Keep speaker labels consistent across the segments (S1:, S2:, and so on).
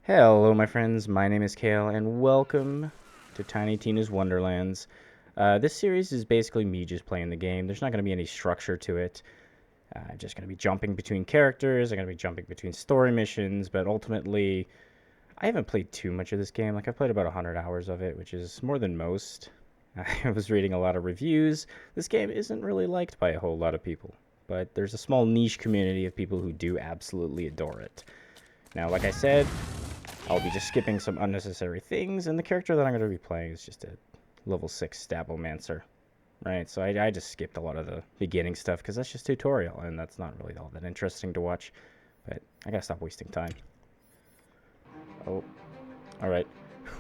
S1: Hello, my friends. My name is Kale, and welcome to Tiny Tina's Wonderlands. This series is basically me just playing the game. There's not going to be any structure to it. I'm just going to be jumping between characters. I'm going to be jumping between story missions, but ultimately, I haven't played too much of this game. Like, I've played about 100 hours of it, which is more than most. I was reading a lot of reviews. This game isn't really liked by a whole lot of people, but there's a small niche community of people who do absolutely adore it. Now, like I said, I'll be just skipping some unnecessary things, and the character that I'm going to be playing is just a level 6 Stabomancer. Right, so I just skipped a lot of the beginning stuff because that's just tutorial, and that's not really all that interesting to watch. But I gotta stop wasting time. Oh, alright.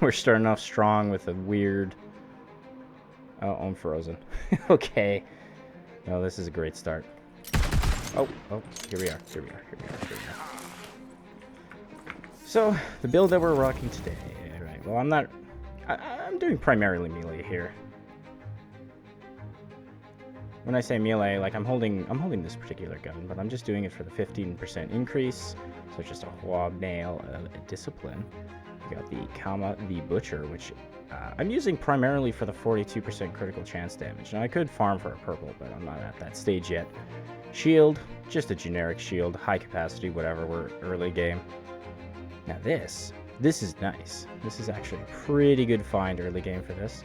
S1: We're starting off strong with a weird... Oh, I'm frozen. Okay. No, this is a great start. Oh, here we are. So, the build that we're rocking today. Right, well, I'm doing primarily melee here. When I say melee, like I'm holding this particular gun, but I'm just doing it for the 15% increase. So it's just a wobnail of discipline. We got the Kama the Butcher, which I'm using primarily for the 42% critical chance damage. Now I could farm for a purple, but I'm not at that stage yet. Shield, just a generic shield, high capacity, whatever. We're early game. Now this is nice. This is actually a pretty good find early game for this.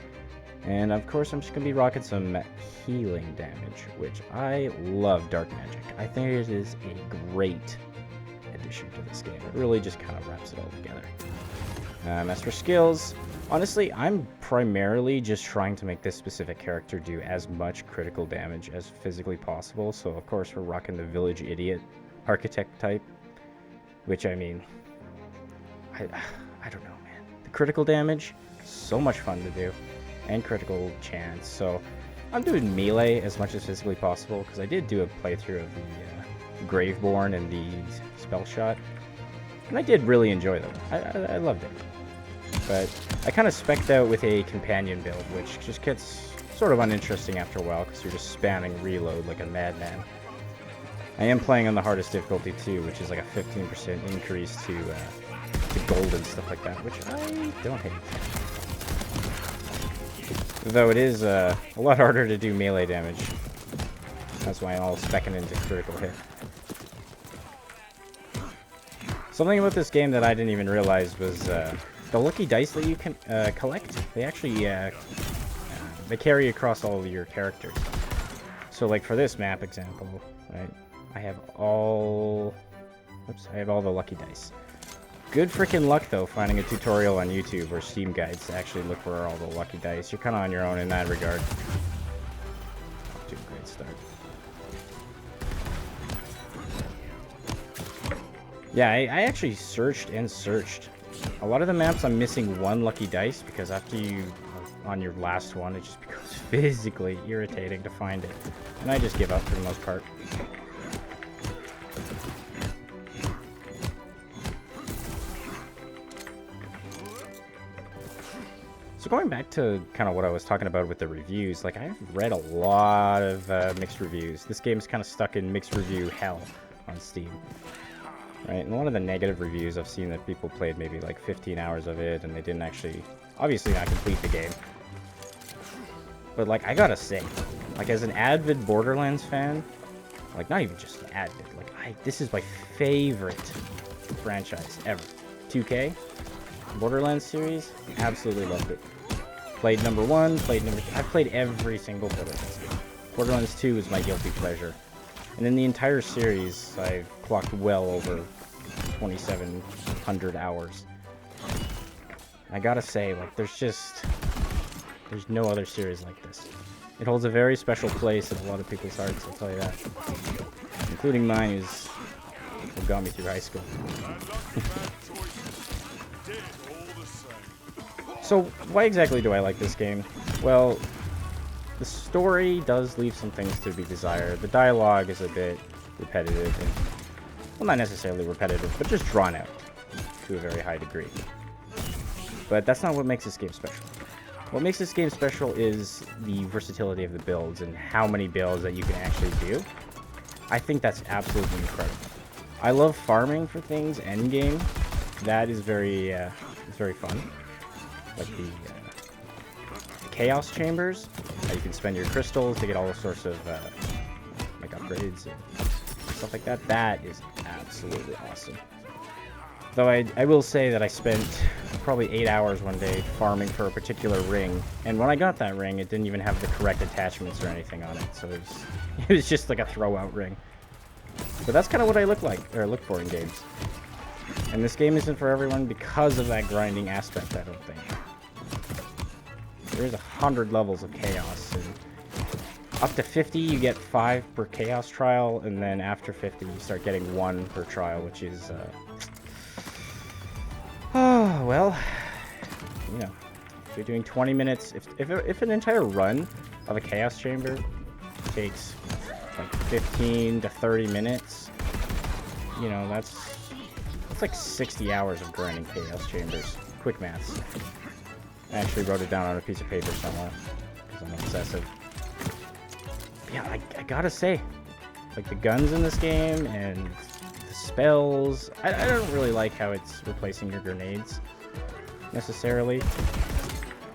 S1: And of course I'm just going to be rocking some healing damage, which I love dark magic. I think it is a great addition to this game. It really just kind of wraps it all together. As for skills, honestly, I'm primarily just trying to make this specific character do as much critical damage as physically possible. So of course we're rocking the Village Idiot Architect type, which I mean, I don't know, man. The critical damage, so much fun to do. And critical chance, so I'm doing melee as much as physically possible because I did do a playthrough of the Graveborn and the Spell Shot, and I did really enjoy them. I loved it, but I kind of spec'd out with a companion build, which just gets sort of uninteresting after a while because you're just spamming reload like a madman. I am playing on the hardest difficulty too, which is like a 15% increase to gold and stuff like that, which I don't hate. Though it is a lot harder to do melee damage. That's why I'm all specking into critical hit. Something about this game that I didn't even realize was the lucky dice that you can collect. They actually they carry across all of your characters. So like for this map example, right? I have all the lucky dice. Good freaking luck, though, finding a tutorial on YouTube or Steam guides to actually look for all the lucky dice. You're kind of on your own in that regard. Off to a great start. Yeah, I actually searched and searched. A lot of the maps I'm missing one lucky dice because after you, on your last one, it just becomes physically irritating to find it. And I just give up for the most part. So going back to kind of what I was talking about with the reviews, like I've read a lot of mixed reviews. This game's kind of stuck in mixed review hell on Steam, right? And one of the negative reviews I've seen that people played maybe like 15 hours of it and they didn't actually, obviously not complete the game. But like I gotta say, like as an avid Borderlands fan, like not even just an avid, like this is my favorite franchise ever. 2K, Borderlands series, absolutely loved it. Played number 1, played number 2. I've played every single Borderlands game. Borderlands 2 is my guilty pleasure. And in the entire series, I've clocked well over 2,700 hours. I gotta say, like, there's no other series like this. It holds a very special place in a lot of people's hearts, I'll tell you that. Including mine, who got me through high school. So, why exactly do I like this game? Well, the story does leave some things to be desired. The dialogue is a bit repetitive, and, well, not necessarily repetitive, but just drawn out to a very high degree. But that's not what makes this game special. What makes this game special is the versatility of the builds and how many builds that you can actually do. I think that's absolutely incredible. I love farming for things endgame, That is very, it's very fun. Like the chaos chambers, how you can spend your crystals to get all sorts of like upgrades and stuff like that. That is absolutely awesome. Though I will say that I spent probably 8 hours one day farming for a particular ring, and when I got that ring, it didn't even have the correct attachments or anything on it, so it was just like a throw-out ring. But that's kind of what I look for in games. And this game isn't for everyone because of that grinding aspect, I don't think. There's 100 levels of chaos, and up to 50 you get 5 per chaos trial, and then after 50 you start getting 1 per trial, which is oh, well, you know, if you're doing 20 minutes, if an entire run of a chaos chamber takes like 15 to 30 minutes, you know, that's like 60 hours of grinding chaos chambers. Quick maths. I actually wrote it down on a piece of paper somewhere because I'm obsessive. Yeah, I gotta say, like the guns in this game and the spells, I don't really like how it's replacing your grenades necessarily.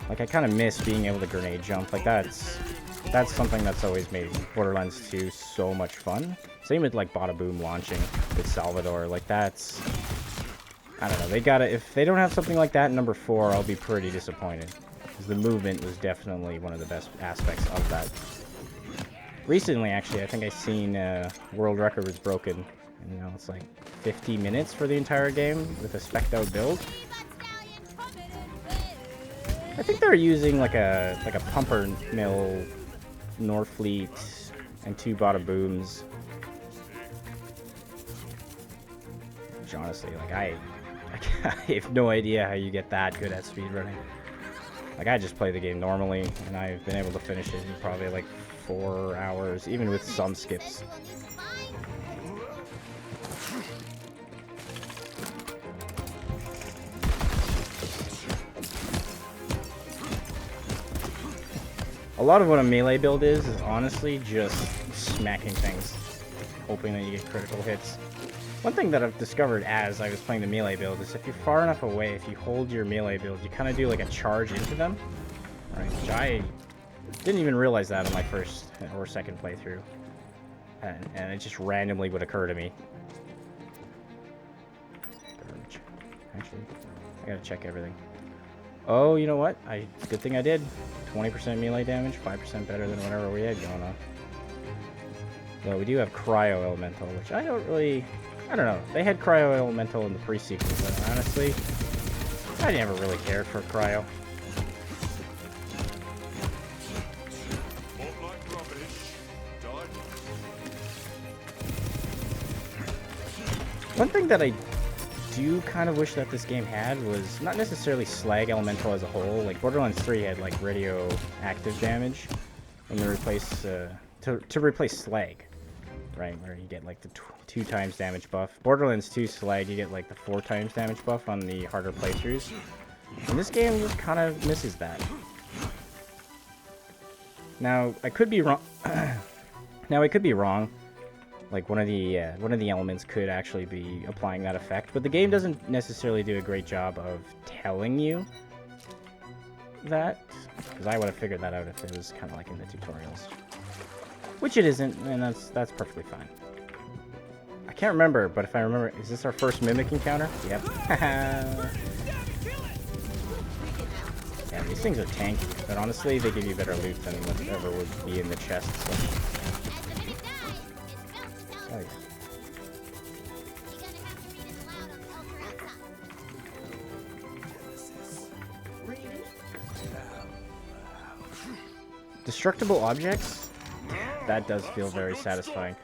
S1: Like I kind of miss being able to grenade jump. Like that's something that's always made Borderlands 2 so much fun. Same with like Bada Boom launching with Salvador. Like that's, I don't know, they gotta, if they don't have something like that in number 4, I'll be pretty disappointed. Because the movement was definitely one of the best aspects of that. Recently, actually, I think I seen world record was broken. And, you know, it's like 50 minutes for the entire game with a spec'd out build. I think they're using like a pumper mill, Norfleet, and 2 Bada Booms. Which honestly, like I have no idea how you get that good at speedrunning. Like I just play the game normally, and I've been able to finish it in probably like 4 hours, even with some skips. A lot of what a melee build is honestly just smacking things, hoping that you get critical hits. One thing that I've discovered as I was playing the melee build is if you're far enough away, if you hold your melee build, you kind of do like a charge into them, right? Which I didn't even realize that in my first or second playthrough, and it just randomly would occur to me. Garbage. Actually, I gotta check everything. Oh, you know what? Good thing I did. 20% melee damage, 5% better than whatever we had going on. Though we do have Cryo Elemental, which I don't know. They had Cryo Elemental in the pre-sequel, but honestly, I never really cared for Cryo. One thing that I do kind of wish that this game had was not necessarily Slag Elemental as a whole. Like Borderlands 3 had like radioactive damage, and they replace to replace Slag, right? Where you get like the 2 times damage buff. Borderlands 2 Slag, you get like the 4 times damage buff on the harder playthroughs. And this game just kind of misses that. Now I could be wrong. Like one of the elements could actually be applying that effect, but the game doesn't necessarily do a great job of telling you that, because I would have figured that out if it was kind of like in the tutorials, which it isn't, and that's perfectly fine. I can't remember, but if I remember, is this our first mimic encounter? Yep. Yeah, these things are tanky, but honestly, they give you better loot than whatever would be in the chest. So. Oh, yeah. Destructible objects? That does feel very satisfying.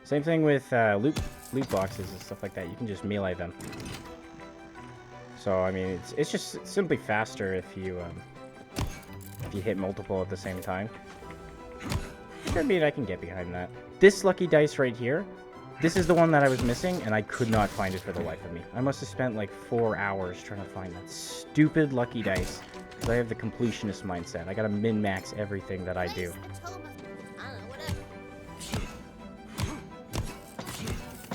S1: Same thing with loot boxes and stuff like that. You can just melee them. So I mean, it's just simply faster if you hit multiple at the same time. I mean, I can get behind that. This lucky dice right here, this is the one that I was missing, and I could not find it for the life of me. I must have spent like 4 hours trying to find that stupid lucky dice, because I have the completionist mindset. I gotta min-max everything that I do.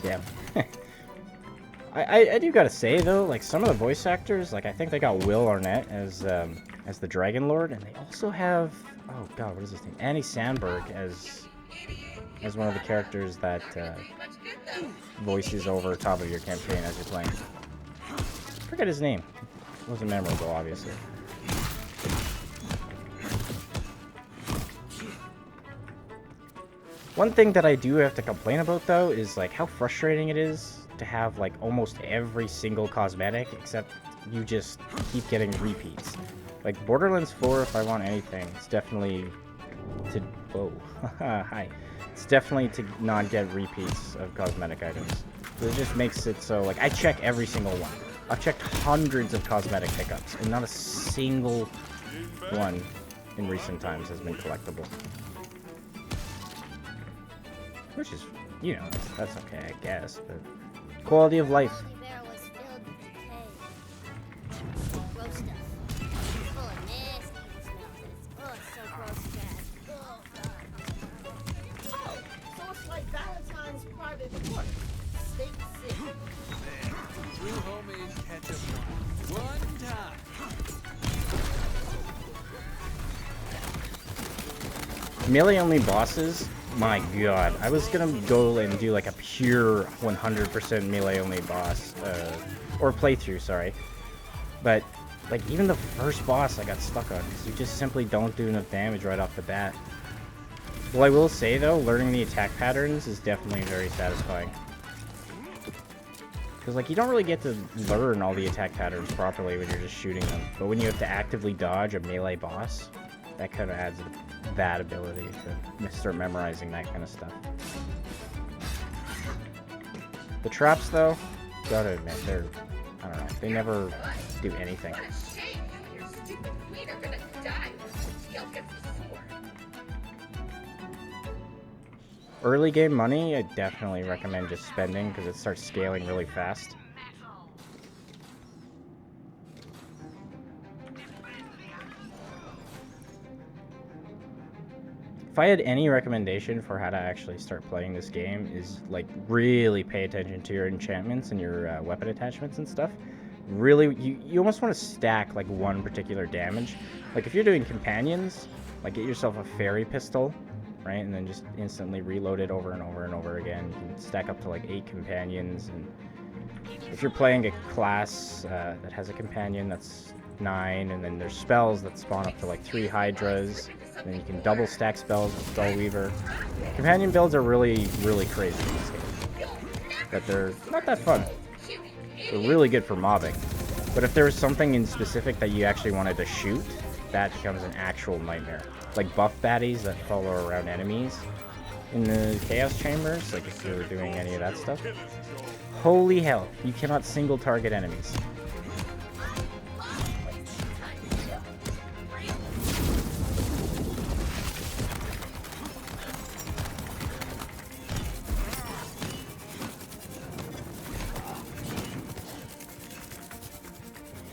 S1: Yeah. I do gotta say though, like some of the voice actors, like I think they got Will Arnett as the Dragon Lord, and they also have, oh god, what is his name? Andy Samberg as one of the characters that voices over top of your campaign as you're playing. Forget his name. It wasn't memorable, obviously. One thing that I do have to complain about though is like how frustrating it is to have like almost every single cosmetic, except you just keep getting repeats. Like Borderlands 4, if I want anything, it's definitely to, whoa, hi. It's definitely to not get repeats of cosmetic items. It just makes it so, like, I check every single one. I've checked hundreds of cosmetic pickups, and not a single one in recent times has been collectible. Which is, you know, that's okay, I guess, but quality of life. Melee only bosses, my god. I was gonna go and do like a pure 100% melee only boss, or playthrough, sorry. But like even the first boss I got stuck on because you just simply don't do enough damage right off the bat. Well, I will say though, learning the attack patterns is definitely very satisfying. Because like you don't really get to learn all the attack patterns properly when you're just shooting them. But when you have to actively dodge a melee boss, that kind of adds that ability to start memorizing that kind of stuff. The traps though, gotta admit, they're, I don't know, they never do anything. Early game money, I definitely recommend just spending because it starts scaling really fast. If I had any recommendation for how to actually start playing this game is like really pay attention to your enchantments and your weapon attachments and stuff. Really, you almost want to stack like one particular damage. Like if you're doing companions, like get yourself a fairy pistol, right? And then just instantly reload it over and over and over again. You can stack up to like 8 companions. And if you're playing a class that has a companion, that's 9, and then there's spells that spawn up to like 3 hydras. And then you can double stack spells with Spellweaver. Companion builds are really, really crazy in this game. But they're not that fun. They're really good for mobbing. But if there's something in specific that you actually wanted to shoot, that becomes an actual nightmare. Like buff baddies that follow around enemies in the Chaos Chambers, like if you're doing any of that stuff. Holy hell, you cannot single target enemies.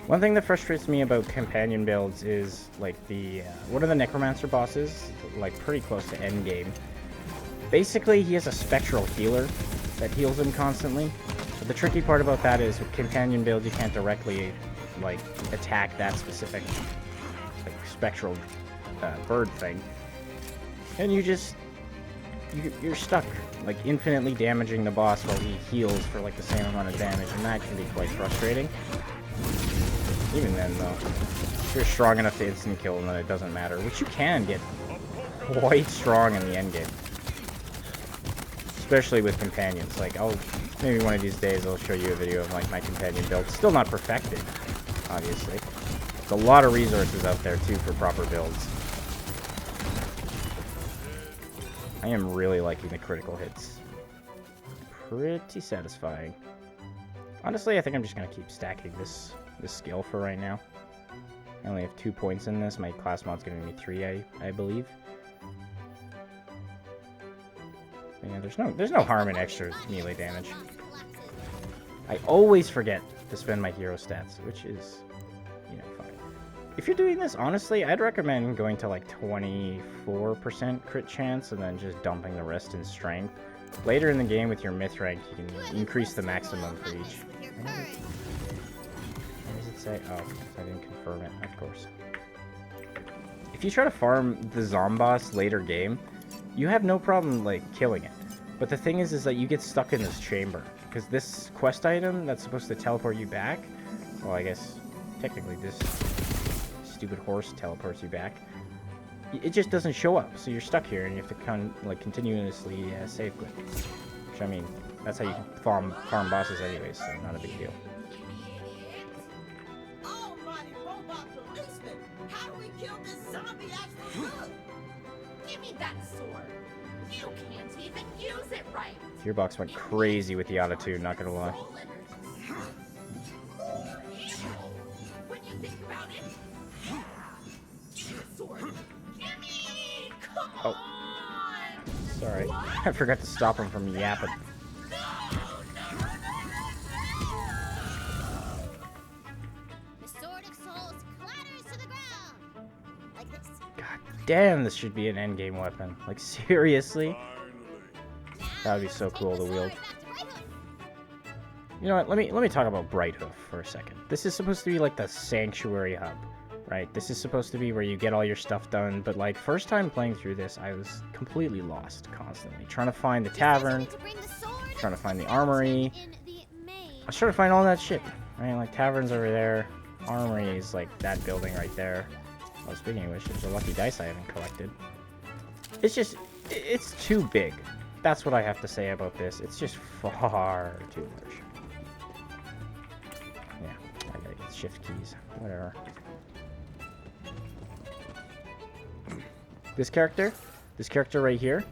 S1: One thing that frustrates me about companion builds is like one of the Necromancer bosses, like pretty close to end game. Basically, he has a spectral healer that heals him constantly. But the tricky part about that is with companion builds, you can't directly like attack that specific like spectral bird thing, and you're stuck like infinitely damaging the boss while he heals for like the same amount of damage, and that can be quite frustrating. Even then, though, if you're strong enough to instant kill him, then it doesn't matter. Which you can get quite strong in the endgame. Especially with companions. Like, maybe one of these days I'll show you a video of like my companion build. Still not perfected, obviously. There's a lot of resources out there, too, for proper builds. I am really liking the critical hits. Pretty satisfying. Honestly, I think I'm just going to keep stacking this skill for right now. I only have 2 points in this. My class mod's giving me 3, I believe. But yeah, there's no harm in extra melee damage. I always forget to spend my hero stats, which is, you know, fine. If you're doing this, honestly, I'd recommend going to like 24% crit chance and then just dumping the rest in strength. Later in the game with your myth rank, you can increase the maximum for each. What does it say? Oh, I didn't confirm it, of course. If you try to farm the Zomboss later game, you have no problem, like, killing it. But the thing is that you get stuck in this chamber. Because this quest item that's supposed to teleport you back, well, I guess, technically this stupid horse teleports you back. It just doesn't show up, so you're stuck here, and you have to continuously save quick. Which, I mean, that's how you can farm bosses anyways, so not a big deal.
S2: Almighty robot policeman! How do we kill this zombie actually good? Give me that sword! You can't even use it right!
S1: Gearbox went crazy with the autotune, not gonna lie.
S2: When you think about it, sword. Gimme! Come on!
S1: Sorry. I forgot to stop him from yapping. God damn, this should be an endgame weapon. Like, seriously? That would be so cool to wield. You know what, let me talk about Brighthoof for a second. This is supposed to be like the sanctuary hub, right? This is supposed to be where you get all your stuff done, but like, first time playing through this, I was completely lost constantly. Trying to find the tavern, trying to find the armory. I was trying to find all that shit, right? Like, tavern's over there, armory is like that building right there. Oh, speaking of which, there's a lucky dice I haven't collected. It's just, it's too big. That's what I have to say about this. It's just far too much. Yeah, I gotta get shift keys. Whatever. This character right here,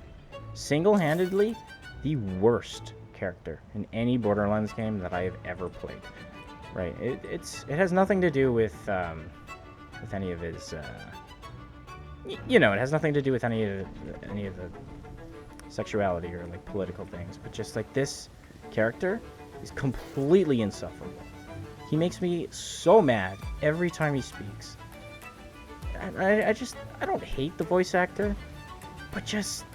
S1: single-handedly the worst character in any Borderlands game that I have ever played. Right? It has nothing to do with any of his. You know, it has nothing to do with any of the sexuality or like political things, but just like this character is completely insufferable. He makes me so mad every time he speaks. I don't hate the voice actor, but just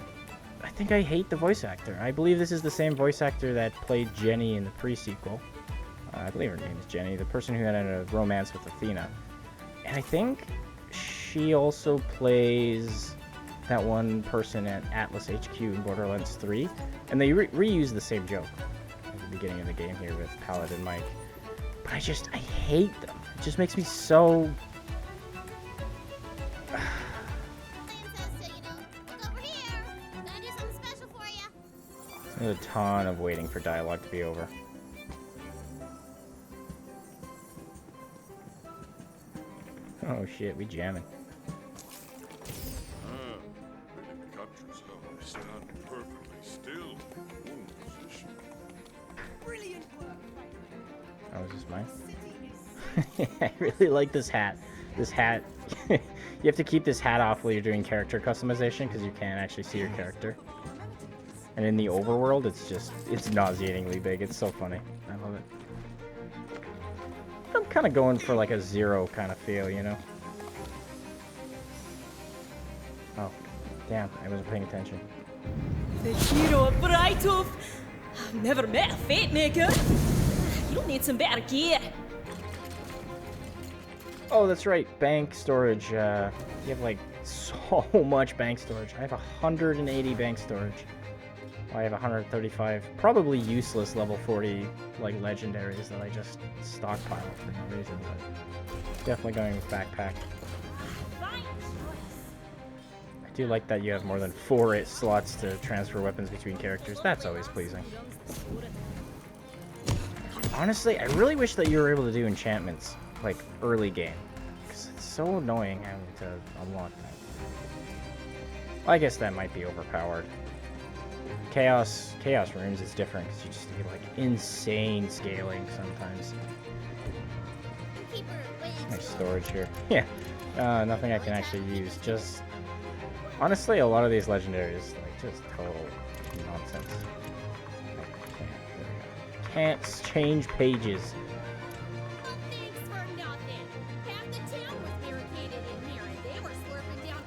S1: I think I hate the voice actor. I believe this is the same voice actor that played Jenny in the pre-sequel. I believe her name is Jenny, the person who had a romance with Athena. And I think she also plays that one person at Atlas HQ in Borderlands 3. And they reuse the same joke at the beginning of the game here with Paladin Mike. But I hate them. It just makes me so... There's a ton of waiting for dialogue to be over. Oh shit, we jamming.
S3: Captures how I stand perfectly still. Position.
S2: Brilliant work,
S1: Oh, is this mine? I really like this hat. This hat, you have to keep this hat off while you're doing character customization because you can't actually see your character. And in the overworld, it's nauseatingly big. It's so funny. I love it. I'm kind of going for like a Zero kind of feel, you know? Oh, damn, I wasn't paying attention.
S4: The hero of Brighthoof! I've never met a fate maker! You'll need some better gear!
S1: Oh, that's right, bank storage. You have like so much bank storage. I have 180 bank storage. I have 135 probably useless level 40 like legendaries that I just stockpile for no reason, but definitely going with backpack. I do like that you have more than 4 slots to transfer weapons between characters. That's always pleasing. Honestly, I really wish that you were able to do enchantments like early game, because it's so annoying having to unlock that. Well, I guess that might be overpowered. Chaos rooms is different because you just need like insane scaling sometimes. Nice storage here. Yeah, nothing I can actually use. Just honestly, a lot of these legendaries like just total nonsense. Can't change pages.
S2: Thanks for nothing. Half the town was barricaded in here, and they were slurping down.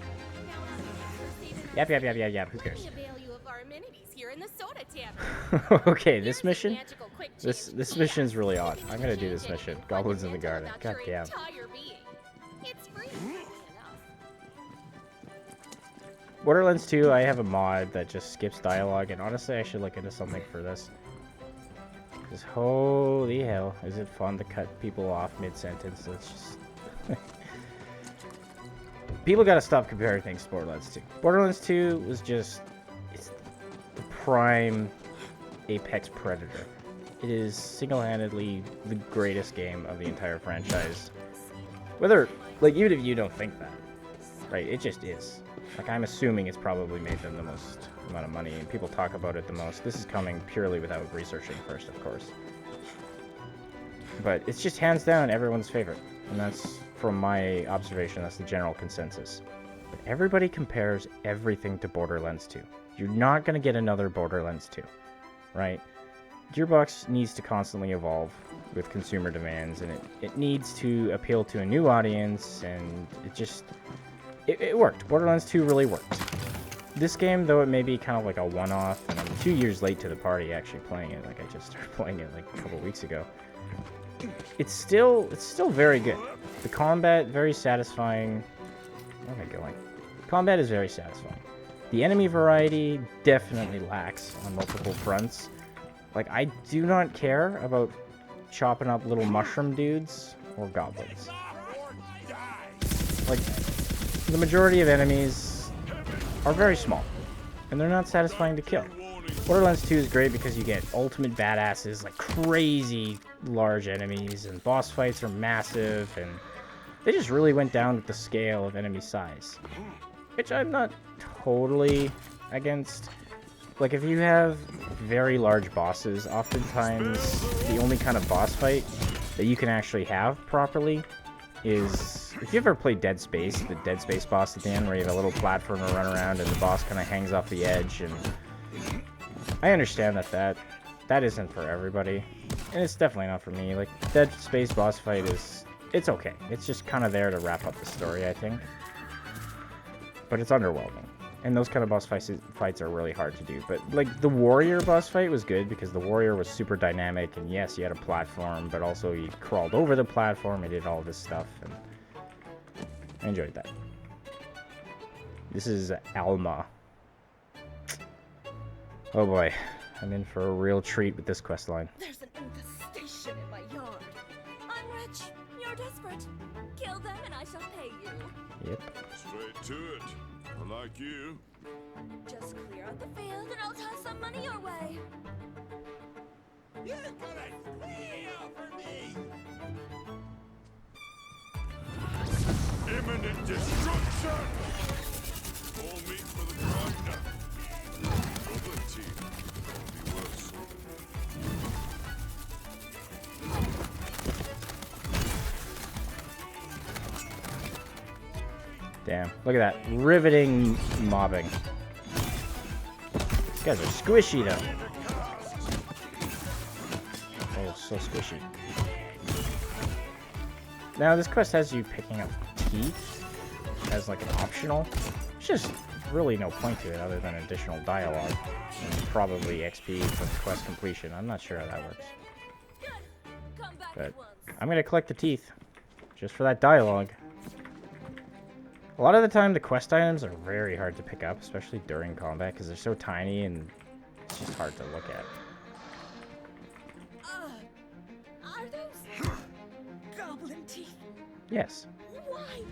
S1: Yep. Who cares?
S2: The value of our amenities here in the soda tavern.
S1: Okay, this mission.
S2: Magical quick
S1: This mission's really odd. I'm gonna do this mission. Goblins in the garden. God damn.
S4: It's free, funnily enough.
S1: Borderlands 2, I have a mod that just skips dialogue, and honestly, I should look into something for this. Because holy hell, is it fun to cut people off mid-sentence? It's just... People gotta stop comparing things to Borderlands 2. Borderlands 2 was just... It's the prime apex predator. It is single-handedly the greatest game of the entire franchise. Whether, like, even if you don't think that, right, it just is. Like, I'm assuming it's probably made them the most amount of money, and people talk about it the most. This is coming purely without researching first, of course. But it's just hands down everyone's favorite, and that's, from my observation, that's the general consensus. But everybody compares everything to Borderlands 2. You're not going to get another Borderlands 2, right? Gearbox needs to constantly evolve with consumer demands, and it needs to appeal to a new audience, and it just... It worked. Borderlands 2 really worked. This game, though it may be kind of like a one-off, and I'm 2 years late to the party actually playing it, like I just started playing it like a couple weeks ago. It's still very good. The combat, very satisfying. Where am I going? Combat is very satisfying. The enemy variety definitely lacks on multiple fronts. Like, I do not care about chopping up little mushroom dudes or goblins. Like, the majority of enemies are very small, and they're not satisfying to kill. Borderlands 2 is great because you get ultimate badasses, like crazy large enemies, and boss fights are massive, and they just really went down with the scale of enemy size. Which I'm not totally against. Like, if you have very large bosses, oftentimes the only kind of boss fight that you can actually have properly is... If you ever played Dead Space, the Dead Space boss at the end, where you have a little platformer run around and the boss kind of hangs off the edge, and... I understand that isn't for everybody, and it's definitely not for me. Like, Dead Space boss fight is... It's okay. It's just kind of there to wrap up the story, I think. But it's underwhelming. And those kind of boss fights are really hard to do. But, like, the Warrior boss fight was good because the Warrior was super dynamic. And yes, you had a platform, but also you crawled over the platform and did all this stuff. And I enjoyed that. This is Alma. Oh boy. I'm in for a real treat with this quest line.
S4: There's an infestation in my yard. I'm rich. You're desperate. Kill them and I shall pay you.
S1: Yep.
S3: Straight to it. Like you.
S4: Just clear out the field and I'll toss some money your way.
S2: You're gonna steal from me!
S3: Imminent destruction! All meat for the grinder. Goblin team. Won't be worse.
S1: Damn. Look at that. Riveting mobbing. These guys are squishy, though. Oh, so squishy. Now, this quest has you picking up teeth as, like, an optional. There's just really no point to it other than additional dialogue. And probably XP for the quest completion. I'm not sure how that works.
S4: Come back
S1: But
S4: at once.
S1: I'm going to collect the teeth. Just for that dialogue. A lot of the time, the quest items are very hard to pick up, especially during combat, because they're so tiny and it's just hard to look at.
S4: Are those goblin teeth?
S1: Yes,
S4: Why?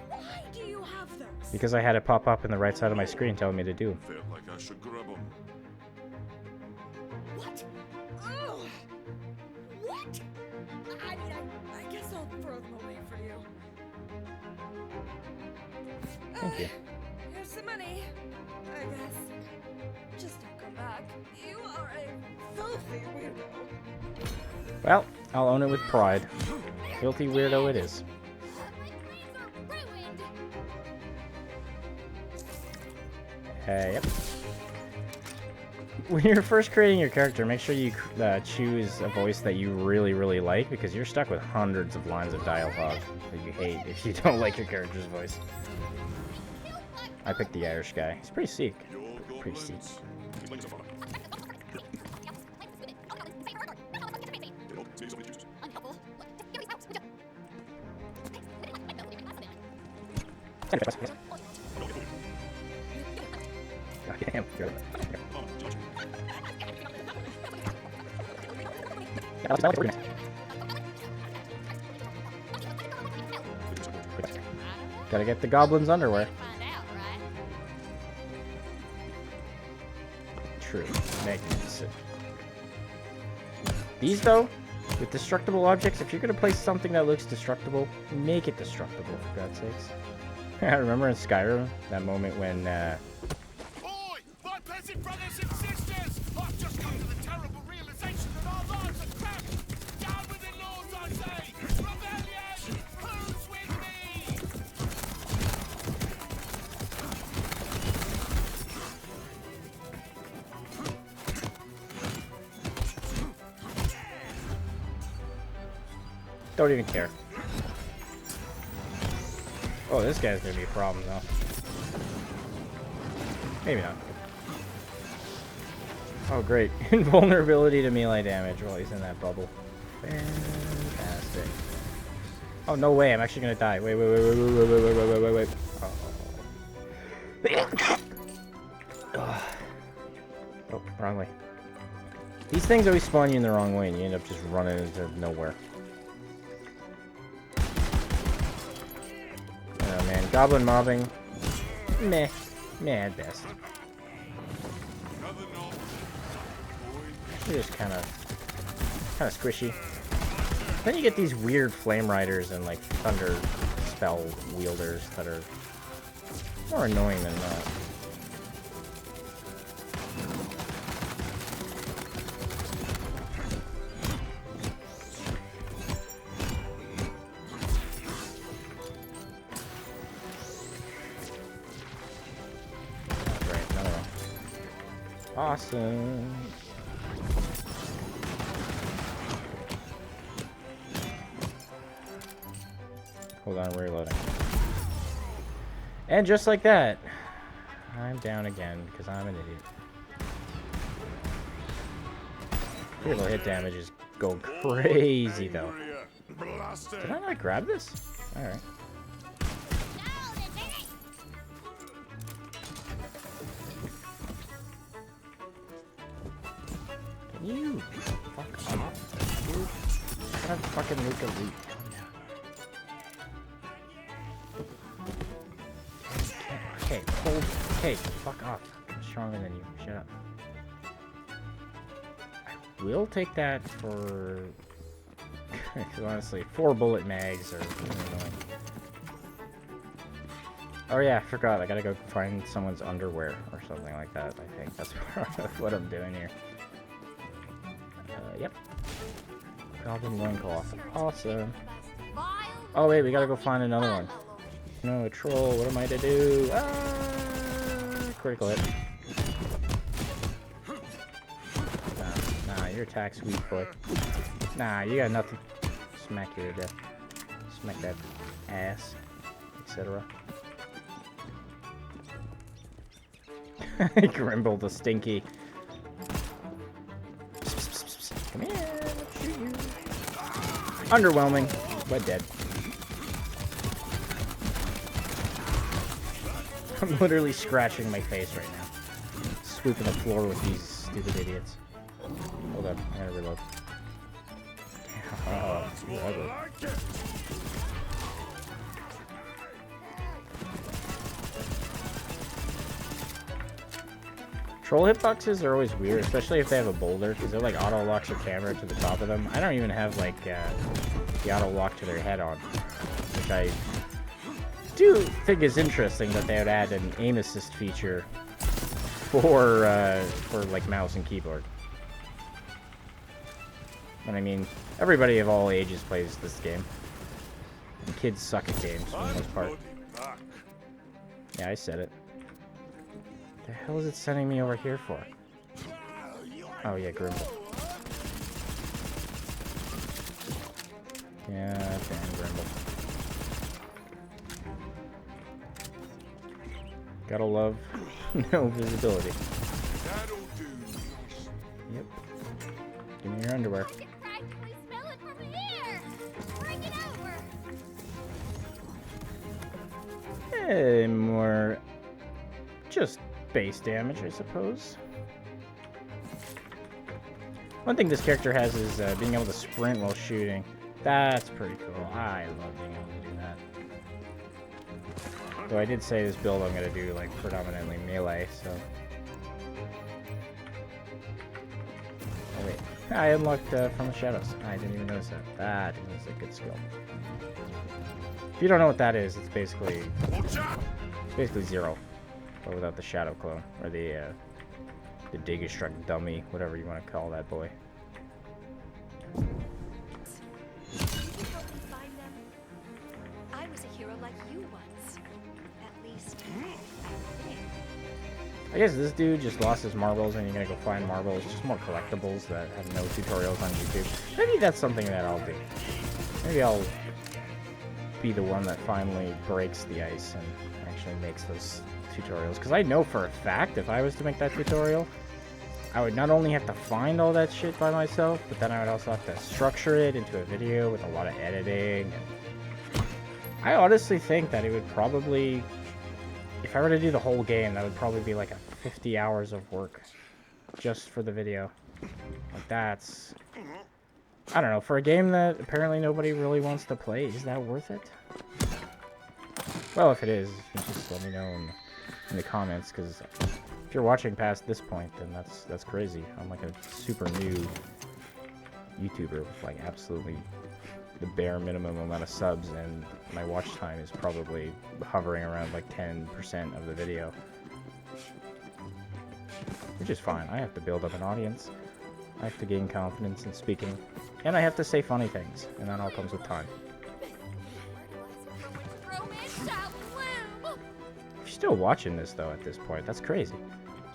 S4: Why do you have those?
S1: because I had it pop up in the right side of my screen telling me to do.
S3: Felt like I should grab them.
S4: What? Ugh. What? I mean, I guess I'll throw them away for you.
S1: Thank you.
S4: Here's some money, I guess. Just don't come back. You are a filthy weirdo.
S1: Well, I'll own it with pride. Filthy weirdo it is.
S4: My plans are ruined.
S1: Yep. When you're first creating your character, make sure you choose a voice that you really, really like, because you're stuck with hundreds of lines of dialogue that you hate if you don't like your character's voice. I picked the Irish guy. He's pretty sick. Pretty sick. Damn. Gotta get the goblin's underwear. True. Magnificent. These, though, with destructible objects, if you're gonna place something that looks destructible, make it destructible, for God's sakes. I remember in Skyrim, that moment when,
S3: Oi! My peasant brothers and sisters! I've just come to the terrible realization that our lives are crap! Down with the lords, I say! Rebellion! Who's with me?
S1: don't even care. Oh, this guy's gonna be a problem, though. Maybe not. Oh, great. Invulnerability to melee damage while he's in that bubble. Fantastic. Oh, no way. I'm actually gonna die. Wait. Oh. Oh, wrong way. These things always spawn you in the wrong way, and you end up just running into nowhere. Oh, man. Goblin mobbing. Meh. Meh at best. They're just kind of squishy. Then you get these weird flame riders and like thunder spell wielders that are more annoying than not. Oh, great, another one. Awesome. Hold on, reloading. And just like that, I'm down again because I'm an idiot. Critical hit damage is going crazy though. Did I not grab this? Alright. Can you fuck off, dude? I gotta fucking make a loot. Okay, hold. Okay, fuck off. I'm stronger than you. Shut up. I will take that for. Honestly, 4 bullet mags are annoying. Oh yeah, I forgot. I gotta go find someone's underwear or something like that. I think that's what I'm doing here. Yep. Goblin loincloth. Awesome. Oh wait, we gotta go find another one. No, a troll. What am I to do? Ah, critical hit. Nah, your attack's weak, boy. Nah, you got nothing. Smack you to death. Smack that ass, etc. Grimble the Stinky. Come here, let's shoot you. Underwhelming, but dead. I'm literally scratching my face right now. Sweeping the floor with these stupid idiots. Hold up, I gotta reload. Oh, you're ugly. Troll hitboxes are always weird, especially if they have a boulder, because it like auto locks your camera to the top of them. I don't even have like the auto lock to their head on, which I do think is interesting that they would add an aim assist feature for like mouse and keyboard. But I mean, everybody of all ages plays this game. And kids suck at games for the most part. Yeah, I said it. The hell is it sending me over here for? Oh yeah, Grimble. Yeah, damn Grimble. Gotta love no visibility. Yep. Give me your underwear. More just base damage, I suppose. One thing this character has is being able to sprint while shooting. That's pretty cool. I love being able to do that. Though I did say this build I'm going to do like predominantly melee, so... Oh wait, I unlocked from the shadows. I didn't even notice that. That is a good skill. If you don't know what that is, it's basically zero, but without the shadow clone or the Destruct dummy, whatever you want to call that boy.
S4: I was a hero like you once. At least.
S1: I guess this dude just lost his marbles and you're gonna go find marbles, just more collectibles that have no tutorials on YouTube. Maybe that's something that I'll do. Maybe I'll be the one that finally breaks the ice and actually makes those tutorials. Because I know for a fact if I was to make that tutorial, I would not only have to find all that shit by myself, but then I would also have to structure it into a video with a lot of editing. And I honestly think that it would probably, if I were to do the whole game, that would probably be like a 50 hours of work just for the video. Like that's, I don't know, for a game that apparently nobody really wants to play, is that worth it? Well, if it is, you can just let me know in the comments, because if you're watching past this point, then that's crazy. I'm like a super new YouTuber with like absolutely the bare minimum amount of subs, and my watch time is probably hovering around like 10% of the video. Which is fine. I have to build up an audience. I have to gain confidence in speaking. And I have to say funny things. And that all comes with time. If you're still watching this though at this point, that's crazy.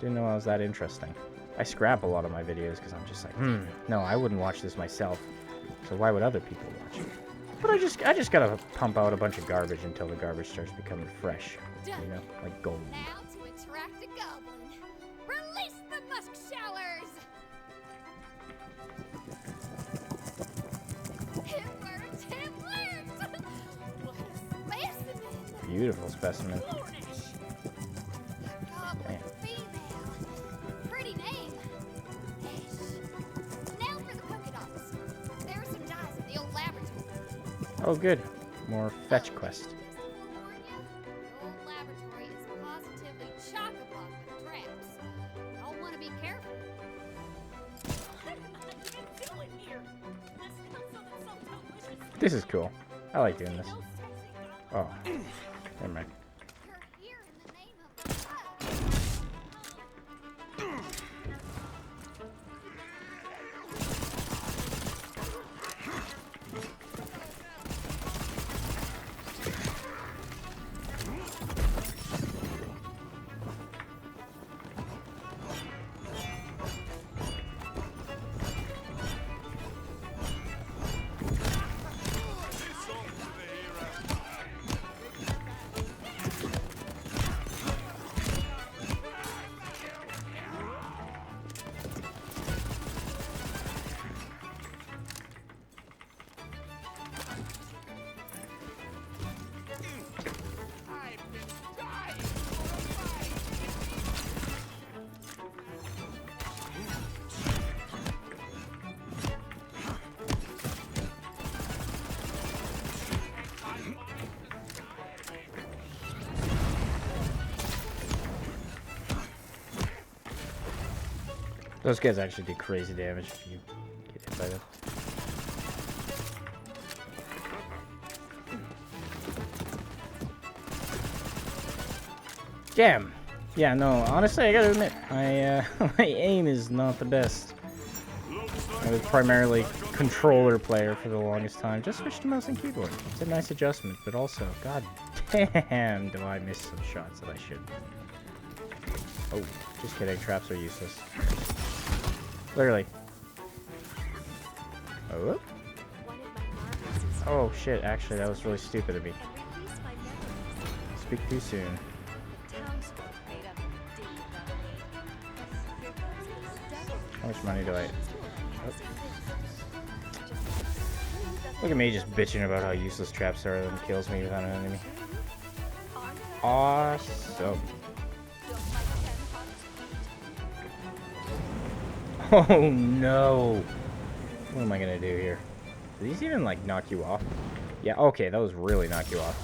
S1: Didn't know I was that interesting. I scrap a lot of my videos because I'm just like, no, I wouldn't watch this myself. So why would other people watch it? But I just gotta pump out a bunch of garbage until the garbage starts becoming fresh. You know, like gold.
S4: Now to attract a goblin. Release the musk showers! Timber! What a specimen!
S1: Beautiful specimen.
S4: Goblin female. Pretty name. Now for the polka dots. There are some dice in the old laboratory.
S1: Oh, good. More fetch quest.
S4: Just to forewarn ya, the old laboratory is positively chock-a-block with traps. Y'all want to be careful.
S1: This is cool. I like doing this. Oh, never mind.
S4: You're here in the name of the love.
S1: Those guys actually do crazy damage if you get hit by them. Damn. Yeah, no, honestly, I gotta admit, my aim is not the best. I was primarily controller player for the longest time. Just switched to mouse and keyboard. It's a nice adjustment, but also, god damn, do I miss some shots that I should. Oh, just kidding, traps are useless. Literally. Oh. Oh shit, actually that was really stupid of me. Speak too soon. How much money do I... Oh. Look at me just bitching about how useless traps are. That kills me without an enemy. awesome.
S4: Just like 10 bucks.
S1: Oh no. What am I gonna do here? Do these even like knock you off? Yeah, okay, those really knock you off.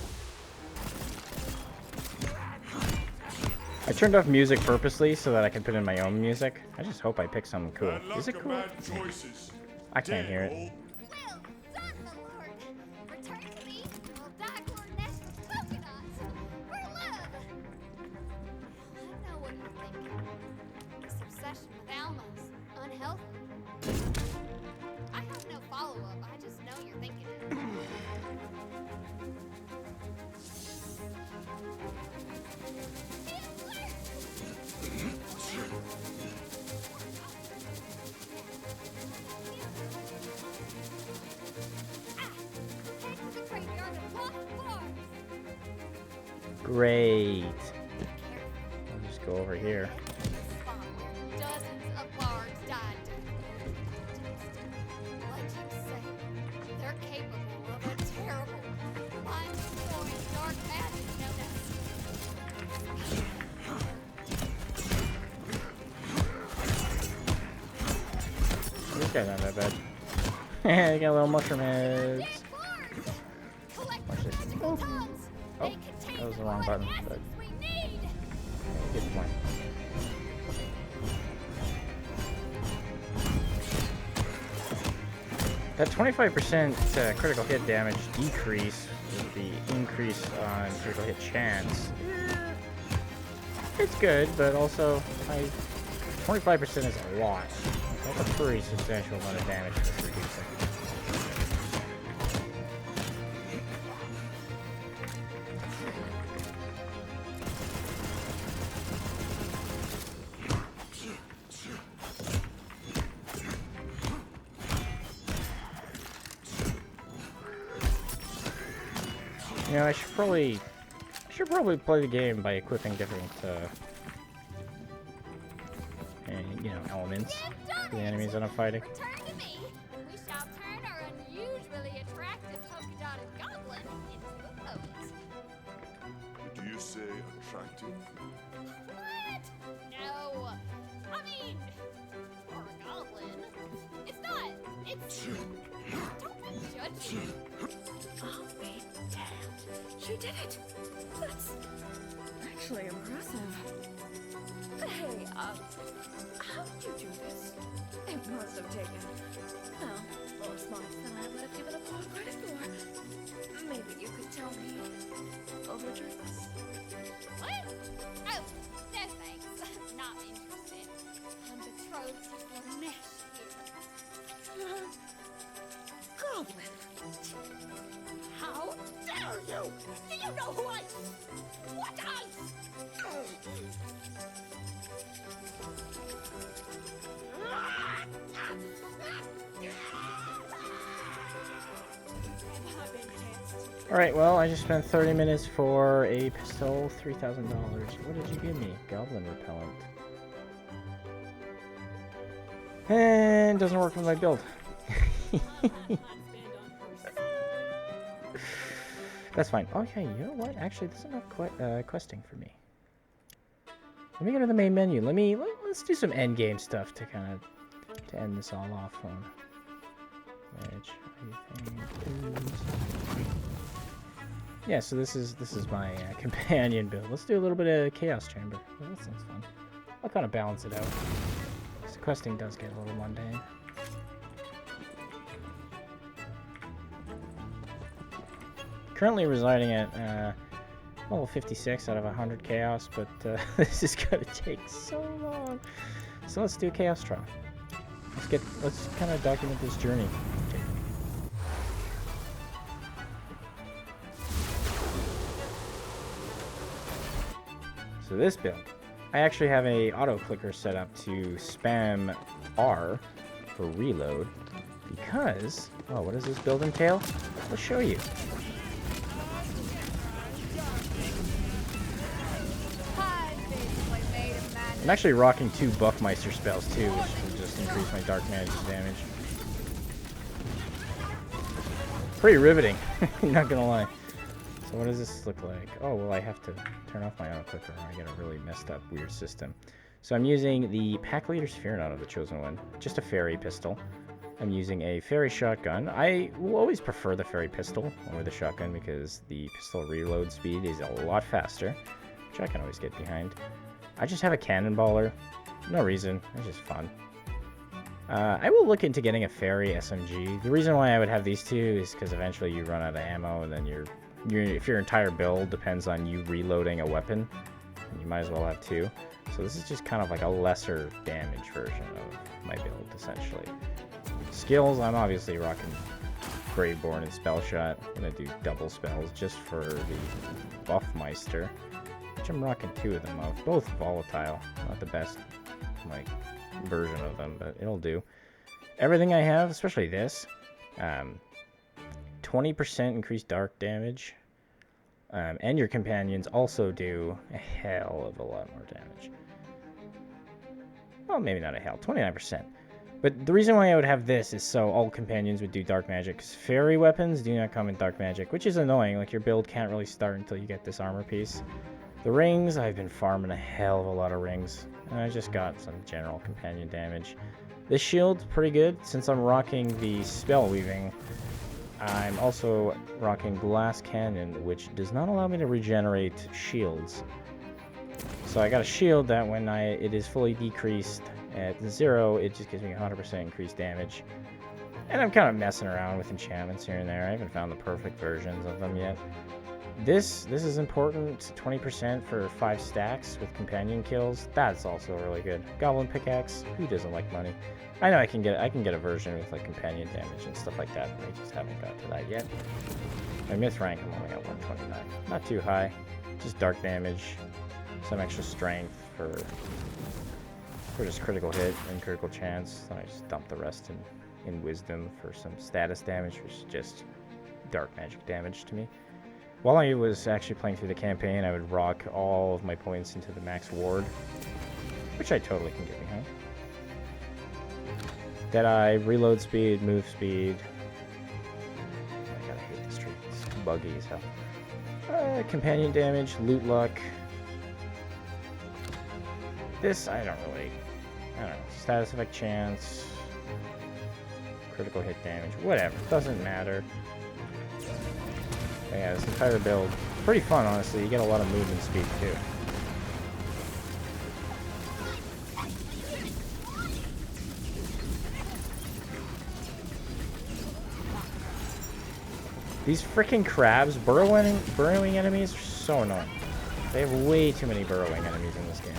S1: I turned off music purposely so that I can put in my own music. I just hope I pick something cool. Is it cool? I can't hear it.
S5: Well done, my lord. Return to me, and we'll die for a nest of coconuts. For love. I know what you're thinking. This obsession with Alma's unhealthy. I have no follow-up. I just know you're thinking it. Head to the graveyard of lost bars.
S1: Great.
S5: Careful.
S1: I'll just go over here.
S5: Spot where dozens of bards died. Legends say they're capable of a terrible, mind-destroying dark magic known
S1: This guy's not that bad. I got little mushroom heads.
S5: as bards. Collect
S1: Watch this.
S5: magical tongues.
S1: Oh,
S5: They contain
S1: that was the
S5: the
S1: wrong button,
S5: essence
S1: but
S5: we need.
S1: good point. That 25% critical hit damage decrease with the increase on critical hit chance. It's good, but also 25% is a lot. That's a pretty substantial amount of damage it's reducing. You know, I should probably play the game by equipping different, elements for the enemies that I'm fighting.
S5: Return to me. We shall turn our unusually attractive polka-dotted goblin into a poet.
S3: Do you say attractive?
S5: What? No. I mean, for a goblin. It's not. It's... Don't be judgy.
S4: Oh, wait, damn. She did it. That's actually impressive. Hey, how did you do this? It must have taken, well, more smarts than I would have given up all credit for. Maybe you could tell me over drinks.
S5: What? Oh, no thanks. Not interested. I'm betrothed to Flanesh here.
S4: Goblin.
S5: How dare you? Do you know who I... What I...
S1: Alright, well, I just spent 30 minutes for a pistol, $3,000. What did you give me? Goblin repellent. And doesn't work with my build. That's fine. Okay, you know what? Actually, this is enough questing for me. Let me go to the main menu. Let's do some end game stuff to kind of to end this all off on. Which I think is... Yeah, so this is my companion build. Let's do a little bit of Chaos Chamber. Well, that sounds fun. I'll kind of balance it out. This questing does get a little mundane. Currently residing at level 56 out of 100 Chaos, but this is gonna take so long. So let's do a Chaos trial. Let's kind of document this journey. So this build, I actually have a auto clicker set up to spam R for reload because, oh, what does this build entail? I'll show you. I'm actually rocking 2 Buckmeister spells too, which will just increase my dark magic damage. Pretty riveting, not gonna lie. So what does this look like? Oh, well, I have to turn off my auto clicker or I get a really messed up weird system. So I'm using the Pack Leader Sphere Knot of the Chosen One, just a fairy pistol. I'm using a fairy shotgun. I will always prefer the fairy pistol over the shotgun because the pistol reload speed is a lot faster, which I can always get behind. I just have a cannonballer. No reason. It's just fun. I will look into getting a fairy SMG. The reason why I would have these two is because eventually you run out of ammo, and then if your entire build depends on you reloading a weapon, you might as well have two. So this is just kind of like a lesser damage version of my build, essentially. Skills, I'm obviously rocking Graveborn and Spell Shot. I'm going to do double spells just for the Buffmeister, which I'm rocking 2 of them of. Both volatile, not the best like version of them, but it'll do. Everything I have, especially this, 20% increased dark damage, and your companions also do a hell of a lot more damage. Well, maybe not a hell, 29%. But the reason why I would have this is so all companions would do dark magic, because fairy weapons do not come in dark magic, which is annoying. Like, your build can't really start until you get this armor piece. The rings, I've been farming a hell of a lot of rings, and I just got some general companion damage. This shield's pretty good. Since I'm rocking the spell weaving, I'm also rocking Glass Cannon, which does not allow me to regenerate shields. So I got a shield that when it is fully decreased at 0, it just gives me 100% increased damage. And I'm kind of messing around with enchantments here and there. I haven't found the perfect versions of them yet. This is important, 20% for 5 stacks with companion kills. That's also really good. Goblin pickaxe, who doesn't like money? I know I can get a version with like companion damage and stuff like that, but I just haven't got to that yet. My myth rank, I'm only at 129. Not too high, just dark damage, some extra strength for just critical hit and critical chance. Then I just dump the rest in wisdom for some status damage, which is just dark magic damage to me. While I was actually playing through the campaign, I would rock all of my points into the max ward, which I totally can get behind. Deadeye, reload speed, move speed. I gotta hate this tree, it's buggy as hell. Companion damage, loot luck. This, I don't know, status effect chance, critical hit damage, whatever, doesn't matter. But yeah, this entire build, pretty fun, honestly. You get a lot of movement speed, too. These freaking crabs, burrowing enemies, are so annoying. They have way too many burrowing enemies in this game.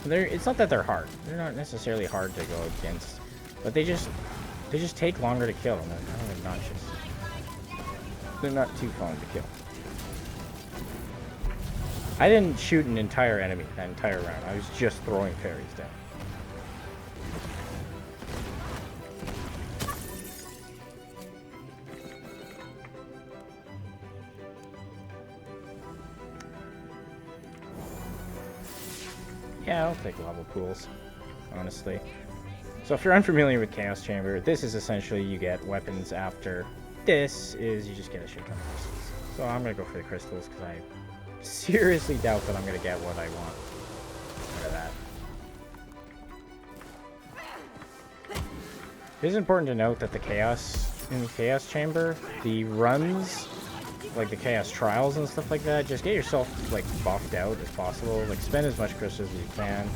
S1: It's not that they're hard. They're not necessarily hard to go against, but they just take longer to kill, and they're kind of obnoxious. They're not too fun to kill. I didn't shoot an entire enemy that entire round. I was just throwing fairies down. Yeah, I'll take lava pools, honestly. So if you're unfamiliar with Chaos Chamber, this is essentially you get weapons after. This is you just get a shit ton of crystals. So I'm going to go for the crystals because I seriously doubt that I'm going to get what I want out of that. It is important to note that in the Chaos Chamber, the runs, like the Chaos Trials and stuff like that, just get yourself like buffed out as possible. Like spend as much crystals as you can.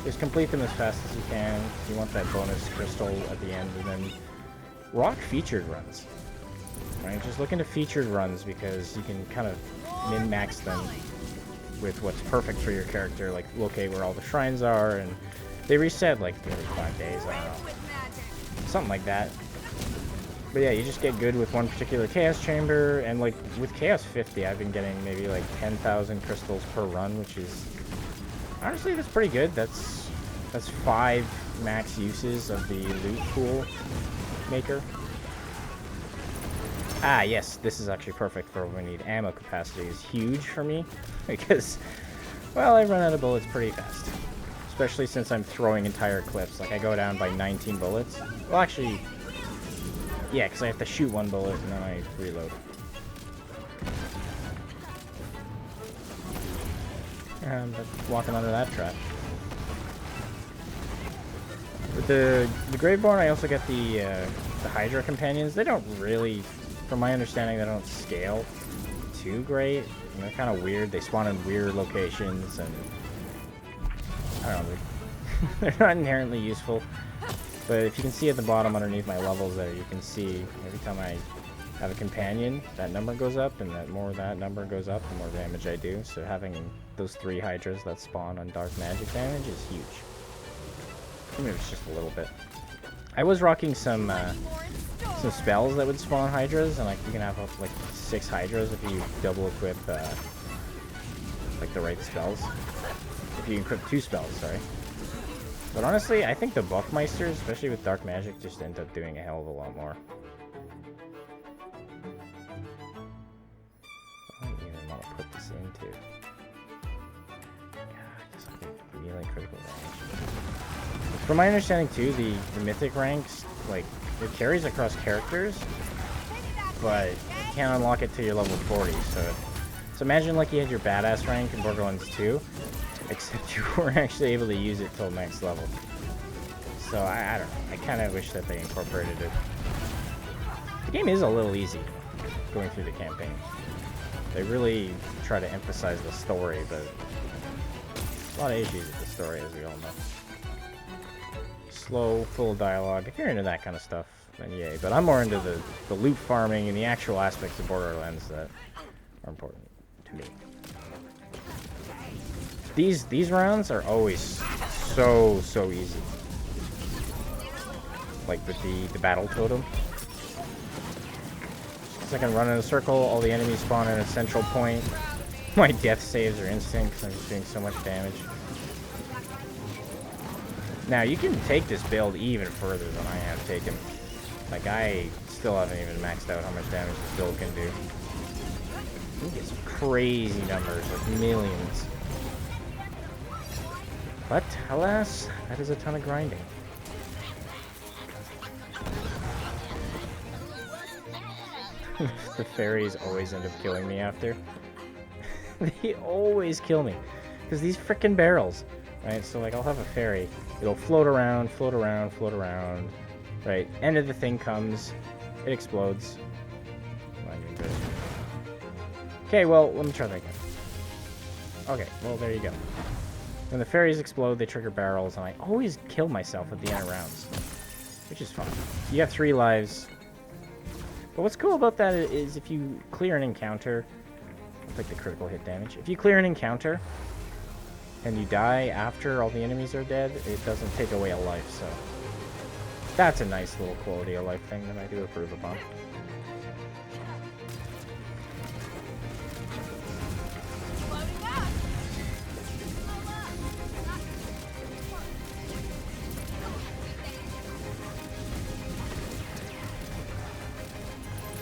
S1: Just complete them as fast as you can. You want that bonus crystal at the end, and then rock featured runs. Right? Just look into featured runs because you can kind of min-max them with what's perfect for your character. Like locate where all the shrines are, and they reset like every 5 days. I don't know, something like that. But yeah, you just get good with one particular Chaos Chamber, and like with Chaos 50, I've been getting maybe like 10,000 crystals per run, which is honestly that's pretty good. That's 5 max uses of the loot pool maker. Ah, yes, this is actually perfect for when we need ammo. Capacity is huge for me because, well, I run out of bullets pretty fast, especially since I'm throwing entire clips. Like I go down by 19 bullets. Well, actually. Yeah, because I have to shoot 1 bullet and then I reload. But walking under that trap. With the Graveborn, I also get the Hydra companions. They don't really, from my understanding, they don't scale too great. And they're kind of weird. They spawn in weird locations, and I don't know. They're not inherently useful. But if you can see at the bottom underneath my levels there, you can see every time I have a companion, that number goes up, and the more that number goes up, the more damage I do. So having those 3 Hydras that spawn on dark magic damage is huge. Even if it's just a little bit. I was rocking some spells that would spawn Hydras, and like you can have up like 6 Hydras if you double equip like the right spells. If you equip 2 spells, sorry. But honestly, I think the Buckmeisters, especially with dark magic, just end up doing a hell of a lot more. I don't even want to put this into. God, just like really critical damage. From my understanding too, the mythic ranks, like, it carries across characters, but you can't unlock it till you're level 40, so imagine like you had your badass rank in Borderlands 2, except you weren't actually able to use it till next level. So I don't know, I kind of wish that they incorporated it. The game is a little easy going through the campaign. They really try to emphasize the story, but a lot of issues with the story, as we all know. Slow, full of dialogue. If you're into that kind of stuff, then yay. But I'm more into the loot farming and the actual aspects of Borderlands that are important to me. These rounds are always so easy. Like with the battle totem. Because I can run in a circle, all the enemies spawn in a central point. My death saves are instant because I'm just doing so much damage. Now, you can take this build even further than I have taken. Like, I still haven't even maxed out how much damage this build can do. You can get some crazy numbers, like millions. But, alas, that is a ton of grinding. The fairies always end up killing me after. They always kill me. Because these frickin' barrels. Right, so like I'll have a fairy. It'll float around, float around, float around. Right, end of the thing comes. It explodes. Okay, well, let me try that again. Okay, well, there you go. When the fairies explode, they trigger barrels, and I always kill myself at the end of rounds. Which is fun. You have 3 lives. But what's cool about that is if you clear an encounter, I'll take the critical hit damage. If you clear an encounter, and you die after all the enemies are dead, it doesn't take away a life, so that's a nice little quality of life thing that I do approve upon.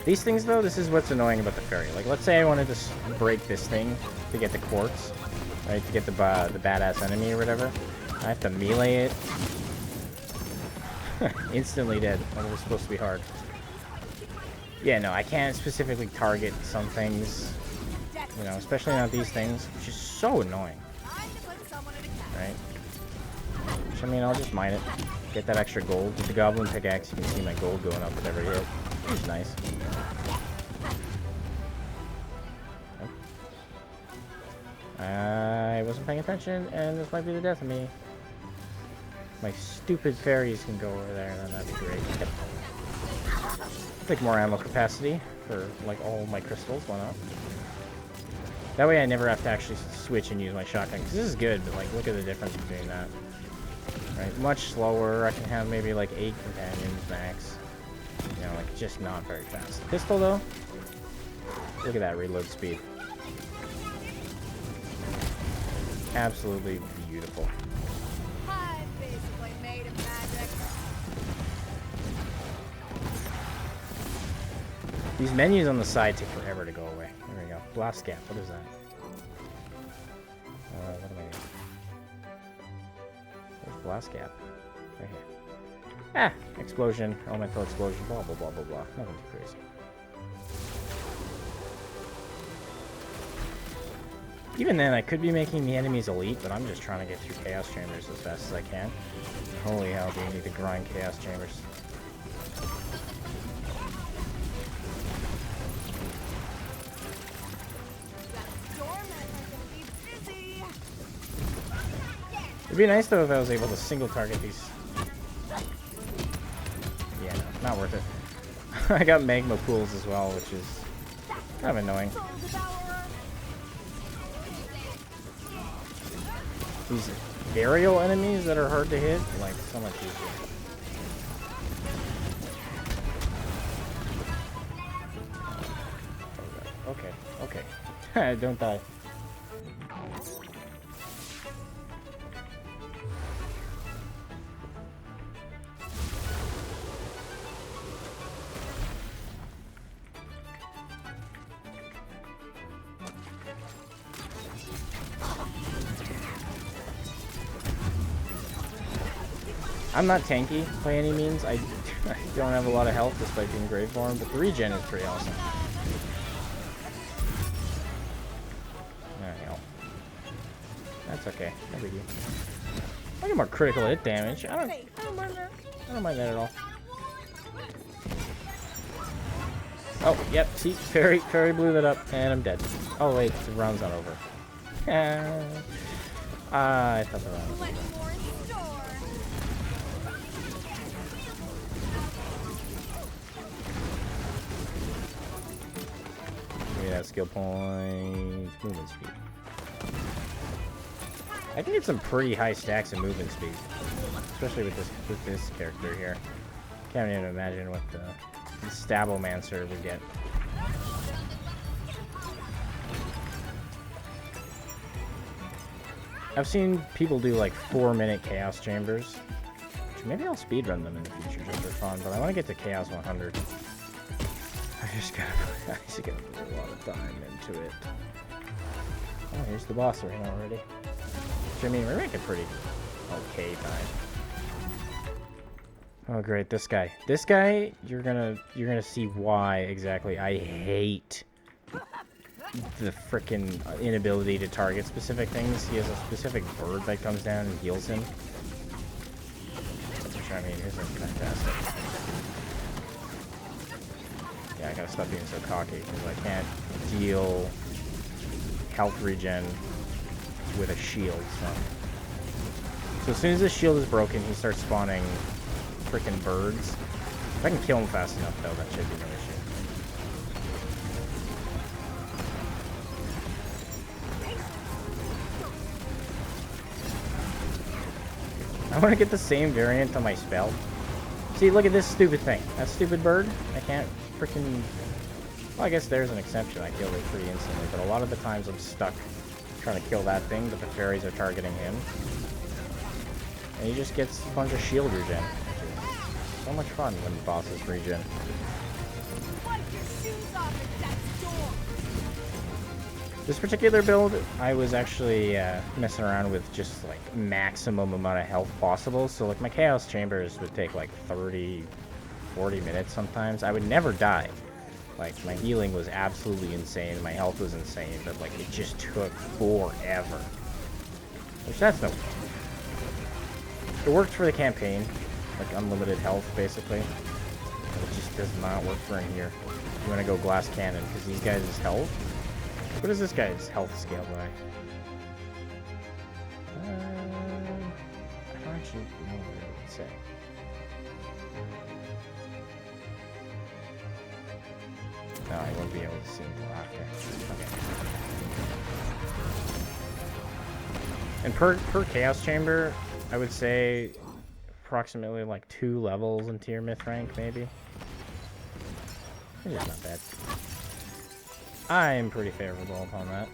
S1: These things, though, this is what's annoying about the fairy. Like, let's say I wanted to break this thing to get the quartz, right, to get the badass enemy or whatever. I have to melee it. Instantly dead. That was supposed to be hard. Yeah, no, I can't specifically target some things, you know, especially not these things, which is so annoying. Right? Which, I mean, I'll just mine it. Get that extra gold. With the Goblin pickaxe, you can see my gold going up with every hit. Which is nice. I wasn't paying attention, and this might be the death of me. My stupid fairies can go over there, then that'd be great. I'll take more ammo capacity for, like, all my crystals. Why not? That way I never have to actually switch and use my shotgun. Because this is good, but, like, look at the difference between that. Right? Much slower. I can have maybe, like, 8 companions max. You know, like, just not very fast. Pistol, though. Look at that reload speed. Absolutely beautiful.
S5: I'm basically made of magic.
S1: These menus on the side take forever to go away. There we go. Blast gap. What is that? What am I doing? Where's blast gap? Right here. Ah! Explosion. Elemental explosion. Blah, blah, blah, blah, blah. Nothing too crazy. Even then, I could be making the enemies elite, but I'm just trying to get through Chaos Chambers as fast as I can. Holy hell, do you need to grind Chaos Chambers. It'd be nice though if I was able to single target these. Yeah, no, not worth it. I got magma pools as well, which is kind of annoying. These aerial enemies that are hard to hit, like, so much easier. Okay, okay. Don't die. I'm not tanky by any means. I don't have a lot of health despite being Graveborn, but the regen is pretty awesome. There that's okay. No big deal. I get more critical hit damage. I don't mind that. I don't mind that at all. Oh, yep. See, fairy blew that up, and I'm dead. Oh wait, the round's not over. I thought the round was over. That skill point, movement speed. I can get some pretty high stacks of movement speed, especially with this character here. Can't even imagine what the Stabomancer would get. I've seen people do like 4-minute Chaos Chambers, which maybe I'll speedrun them in the future just for fun. But I want to get to Chaos 100. I just gotta put a lot of time into it. Oh, here's the boss arena already. Which, I mean, we're making pretty okay time. Oh great, this guy. This guy, you're gonna see why exactly I hate the frickin' inability to target specific things. He has a specific bird that comes down and heals him. Which, I mean, isn't fantastic. Yeah, I gotta stop being so cocky, because I can't deal health regen with a shield, so as soon as the shield is broken, he starts spawning freaking birds. If I can kill him fast enough, though, that should be no issue. I want to get the same variant on my spell. See, look at this stupid thing. That stupid bird, I can't freaking... Well, I guess there's an exception. I killed it pretty instantly, but a lot of the times I'm stuck trying to kill that thing, but the fairies are targeting him. And he just gets a bunch of shield regen, which is so much fun when bosses regen. This particular build, I was actually messing around with just like maximum amount of health possible. So like my Chaos Chambers would take like 30, 40 minutes sometimes. I would never die. Like my healing was absolutely insane, my health was insane, but like it just took forever. Which that's no fun. It worked for the campaign, like unlimited health basically. But it just does not work for in here. You want to go glass cannon because these guys' health. What is this guy's health scale by? I don't actually know what it would say. No, I won't be able to see until after. Okay. And per Chaos Chamber, I would say approximately like 2 levels in tier myth rank, maybe. Which is not bad. I'm pretty favorable upon that.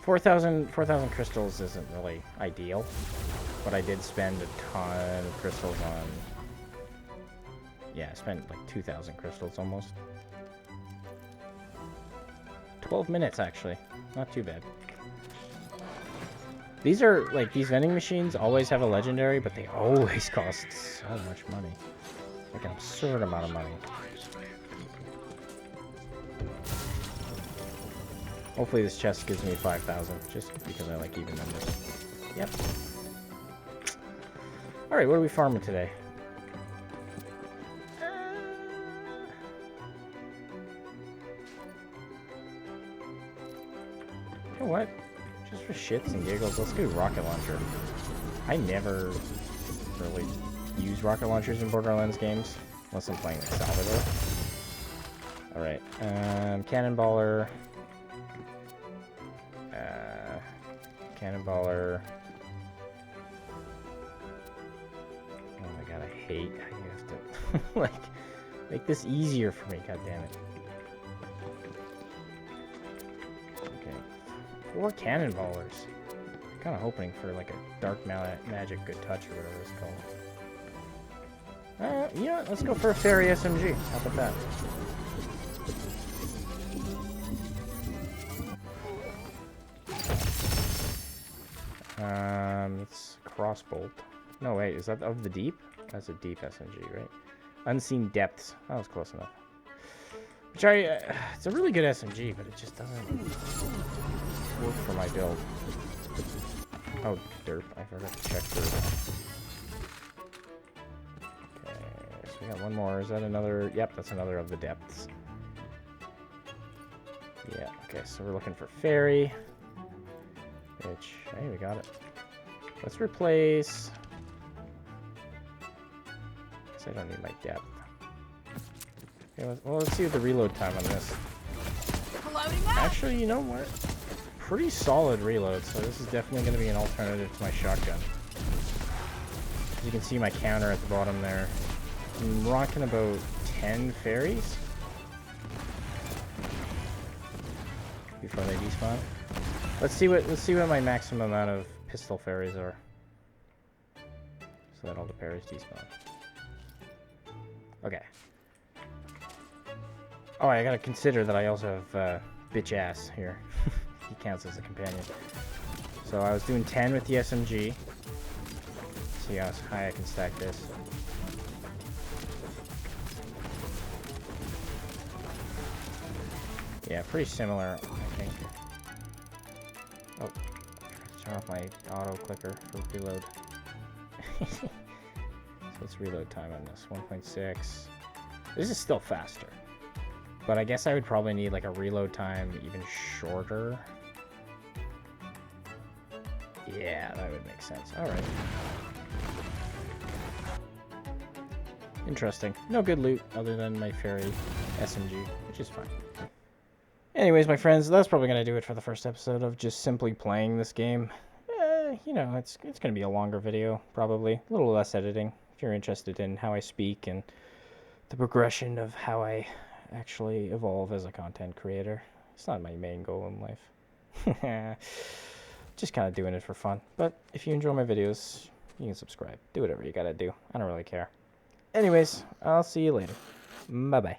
S1: 4,000 crystals isn't really ideal, but I did spend a ton of crystals on... Yeah, I spent like 2,000 crystals almost. 12 minutes actually, not too bad. These are, like, these vending machines always have a legendary, but they always cost so much money. Like an absurd amount of money. Hopefully this chest gives me 5,000, just because I like even numbers. Yep. Alright, what are we farming today? You know what? Just for shits and giggles, let's do rocket launcher. I never really use rocket launchers in Borderlands games, unless I'm playing like Salvador. Alright, Cannonballer. Cannonballer. Oh my god, I hate how you have to, like, make this easier for me, god damn it. Okay. 4 Cannonballers. Kind of hoping for, like, a Dark Magic Good Touch or whatever it's called. You know what? Let's go for a Fairy SMG. How about that? It's Crossbolt. No, wait, is that of the deep? That's a deep SMG, right? Unseen Depths. That was close enough. Which it's a really good SMG, but it just doesn't work for my build. Oh, derp. I forgot to check derp. Okay, so we got one more. Is that another? Yep, that's another of the depths. Yeah, okay, so we're looking for Fairy. Which, hey, we got it. Let's replace... Guess I don't need my depth. Okay, let's see what the reload time on this. Actually, you know what? Pretty solid reload, so this is definitely going to be an alternative to my shotgun. As you can see my counter at the bottom there. I'm rocking about 10 fairies before they despawn. Let's see what my maximum amount of pistol fairies are, so that all the fairies despawn. Okay. Oh, I gotta consider that I also have bitch ass here. He counts as a companion. So I was doing 10 with the SMG. See how high I can stack this. Yeah, pretty similar, I think. Oh, turn off my auto clicker for reload. So let's reload time on this. 1.6. This is still faster. But I guess I would probably need like a reload time even shorter. Yeah, that would make sense. Alright. Interesting. No good loot other than my fairy SMG, which is fine. Anyways, my friends, that's probably going to do it for the first episode of just simply playing this game. You know, it's going to be a longer video, probably. A little less editing, if you're interested in how I speak and the progression of how I actually evolve as a content creator. It's not my main goal in life. Just kind of doing it for fun. But if you enjoy my videos, you can subscribe. Do whatever you got to do. I don't really care. Anyways, I'll see you later. Bye-bye.